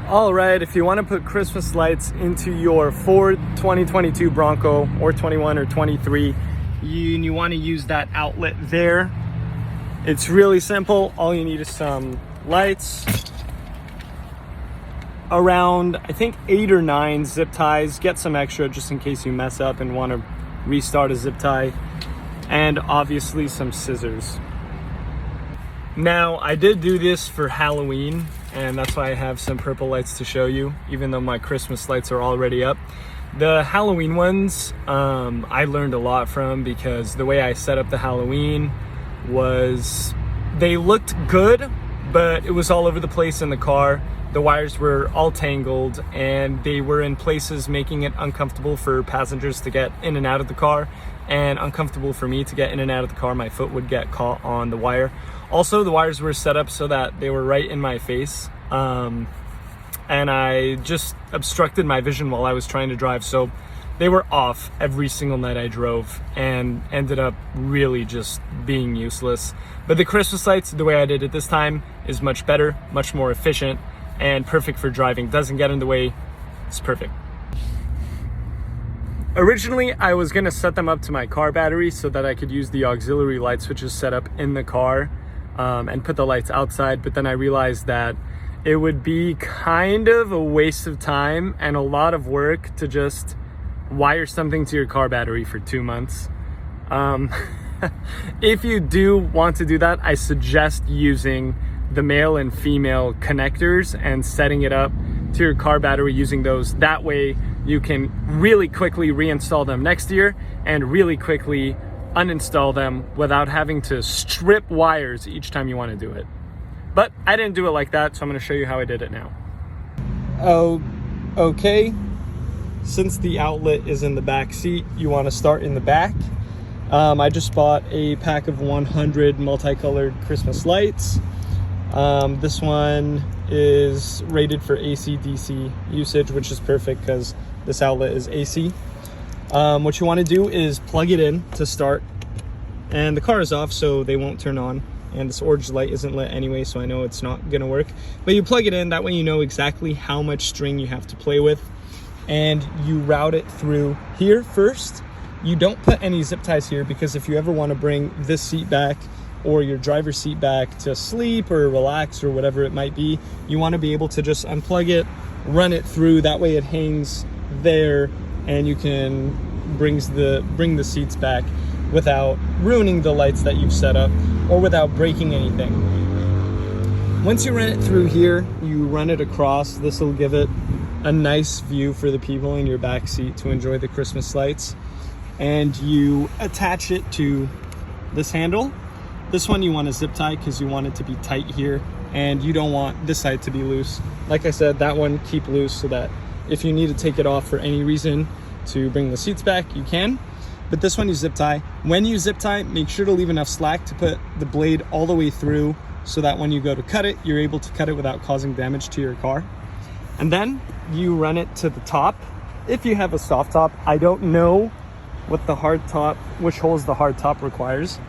All right, if you want to put Christmas lights into your Ford 2022 Bronco or 21 or 23, you want to use that outlet there. It's really simple. All you need is some lights, around I think 8 or 9 zip ties. Get some extra just in case you mess up and want to restart a zip tie, and obviously some scissors. Now, I did do this for Halloween, and that's why I have some purple lights to show you, even though my Christmas lights are already up. The Halloween ones, I learned a lot from, because the way I set up the Halloween was, they looked good, but it was all over the place in the car. The wires were all tangled, and they were in places making it uncomfortable for passengers to get in and out of the car, and uncomfortable for me to get in and out of the car. My foot would get caught on the wire. Also, the wires were set up so that they were right in my face, and I just obstructed my vision while I was trying to drive. So they were off every single night I drove, and ended up really just being useless. But the Christmas lights, the way I did it this time, is much better, much more efficient, and perfect for driving. Doesn't get in the way. It's perfect. Originally, I was gonna set them up to my car battery so that I could use the auxiliary light switches set up in the car, and put the lights outside. But then I realized that it would be kind of a waste of time and a lot of work to just wire something to your car battery for 2 months. If you do want to do that, I suggest using the male and female connectors and setting it up to your car battery using those. That way you can really quickly reinstall them next year and really quickly uninstall them without having to strip wires each time you want to do it. But I didn't do it like that, so I'm going to show you how I did it now. Oh, okay. Since the outlet is in the back seat, you want to start in the back. I just bought a pack of 100 multicolored Christmas lights. This one is rated for AC/DC usage, which is perfect because this outlet is AC. What you want to do is plug it in to start, and the car is off, so they won't turn on, and this orange light isn't lit anyway, so I know it's not gonna work. But you plug it in, that way you know exactly how much string you have to play with, and you route it through here first. You don't put any zip ties here, because if you ever want to bring this seat back or your driver's seat back to sleep or relax or whatever it might be, you want to be able to just unplug it, run it through, that way it hangs there, and you can bring the seats back without ruining the lights that you've set up or without breaking anything. Once you run it through here, you run it across. This will give it a nice view for the people in your back seat to enjoy the Christmas lights. And you attach it to this handle. This one you want to zip tie because you want it to be tight here, and you don't want this side to be loose. Like I said, that one keep loose so that if you need to take it off for any reason to bring the seats back, you can. But this one you zip tie. When you zip tie, make sure to leave enough slack to put the blade all the way through so that when you go to cut it, you're able to cut it without causing damage to your car. And then you run it to the top. If you have a soft top, I don't know what the hard top, which holes the hard top requires,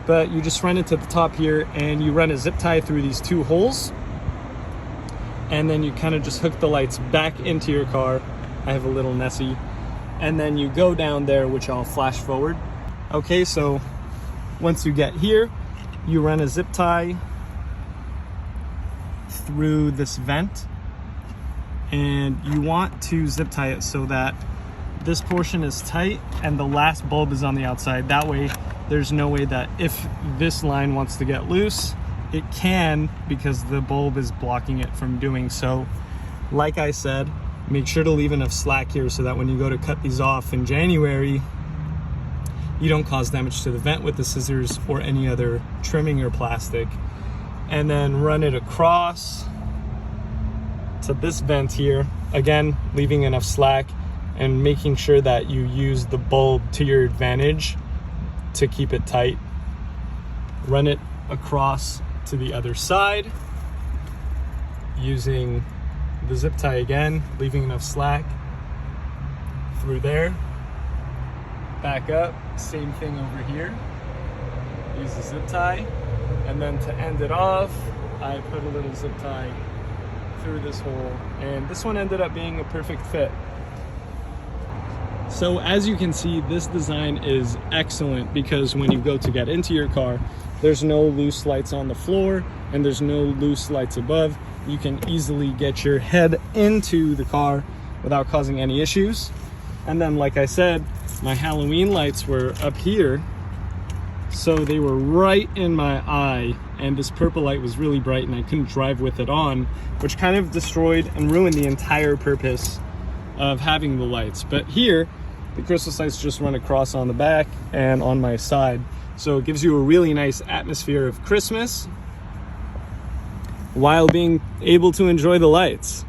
but you just run it to the top here, and you run a zip tie through these 2 holes, and then you kind of just hook the lights back into your car. I have a little Nessie. And then you go down there, which I'll flash forward. Okay, so once you get here, you run a zip tie through this vent, and you want to zip tie it so that this portion is tight and the last bulb is on the outside. That way there's no way that if this line wants to get loose, it can, because the bulb is blocking it from doing so. Like I said, make sure to leave enough slack here so that when you go to cut these off in January, you don't cause damage to the vent with the scissors or any other trimming or plastic. And then run it across to this vent here, again leaving enough slack and making sure that you use the bulb to your advantage to keep it tight. Run it across to the other side using the zip tie again, leaving enough slack through there. Back up, same thing over here. Use the zip tie, and then to end it off, I put a little zip tie through this hole, and this one ended up being a perfect fit. So as you can see, this design is excellent because when you go to get into your car, there's no loose lights on the floor and there's no loose lights above. You can easily get your head into the car without causing any issues. And then, like I said, my Halloween lights were up here, so they were right in my eye, and this purple light was really bright and I couldn't drive with it on, which kind of destroyed and ruined the entire purpose of having the lights. But here, the Christmas lights just run across on the back and on my side, so it gives you a really nice atmosphere of Christmas while being able to enjoy the lights.